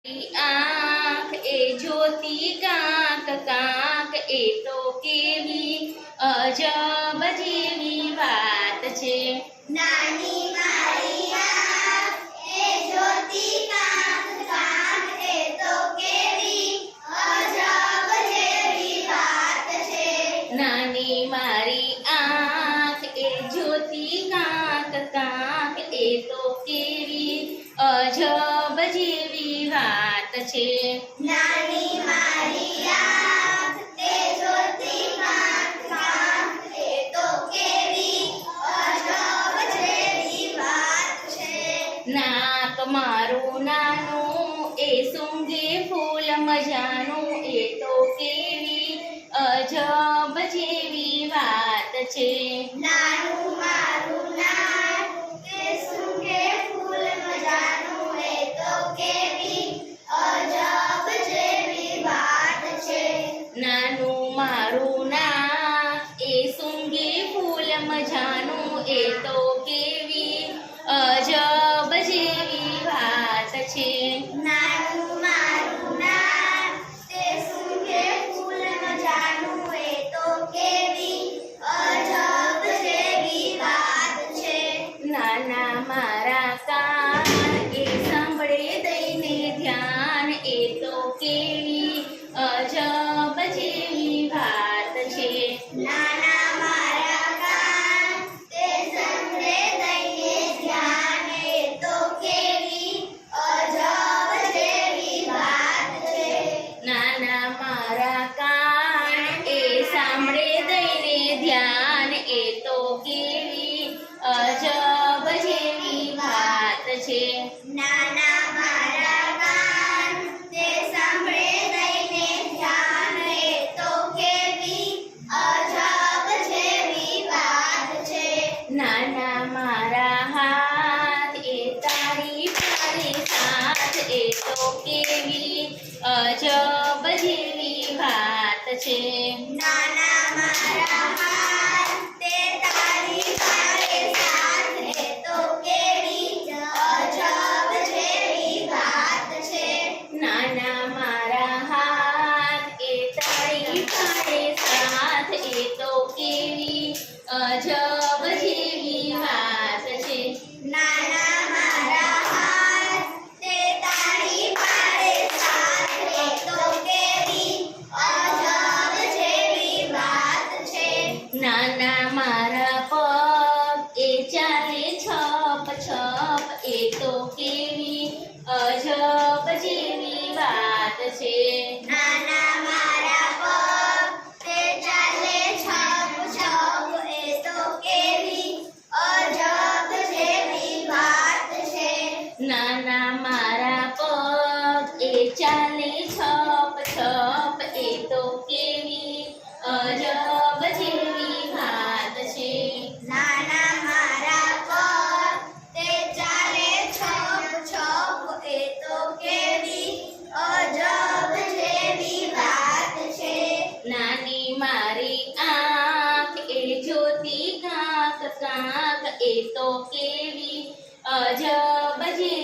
આંખ એ જોતી કાંક કાંક એ તો કેવી અજબ જેવી વાત છે. નાની મારી આંખ એ જોતી કાંક કાંક એ તો કેવી અજબ જેવી વાત છે. નાની મારી આંખ એ જોતી કાંક કાંક એ તો કેવી અજબ જેવી વાત છે. નાની મારી આંખ એ જોતી કાંક કાંક એ તો કેવી અજબ જેવી વાત છે. નાક મારું નાનું એ સૂંઘે ફૂલ મજાનું એ તો કેવી અજબ જેવી વાત છે. નાનું મારું નાક એ સૂંઘે ફૂલ મજાનું એ તો કેવી અજબ જેવી વાત છે. નાનું મારું નાક એ સૂંઘે ફૂલ મજાનું એ તો કેવી અજબ જેવી વાત છે. નાનું મારું નાક એ સૂંઘે ફૂલ મજાનું એ તો કેવી અજબ જેવી વાત છે. નાના મારા કાન એ સાંભળે દઈને ધ્યાન એ તો કેવી અજબ જેવી વાત છે. નાના મારા કાન તે સાંભળે દઈને ધ્યાન એ તો કેવી અજબ જેવી વાત છે. નાના મારા કાન એ સાંભળે દઈને ધ્યાન એ તો કેવી અજબ જેવી વાત છે. નાના મારા કાન તે સાંભળે દઈને ધ્યાન એ તો કેવી અજબ જેવી વાત છે. નાના મારા હાથ એ તારી પાડે સાથ એ તો કેવી અજબ જેવી વાત છે. નાના મારા હાથ તે તારી પાડે સાથ એ તો કેવી અજબ જેવી વાત છે. નાના મારા હાથ એ તારી પાડે સાથ એ તો કેવી અજબ જેવી વાત છે. નાના મારા હાથ તે તારી પાડે સાથ એ તો કેવી અજબ જેવી વાત છે. નાના મારા પગ એ ચાલે છપ છપ એ તો કેવી અજબ જેવી વાત છે. નાના મારા પગ તે ચાલે છપ છપ એ તો કેવી અજબ જેવી વાત છે. નાના મારા પગ એ ચાલે છપ છપ એ તો કેવી અજબ જેવી વાત છે. નાના મારા પગ તે ચાલે છપ છપ એ તો કેવી અજબ જેવી વાત છે. નાની મારી આંખ એ જોતી કાંક કાંક એ તો કેવી અજબ જેવી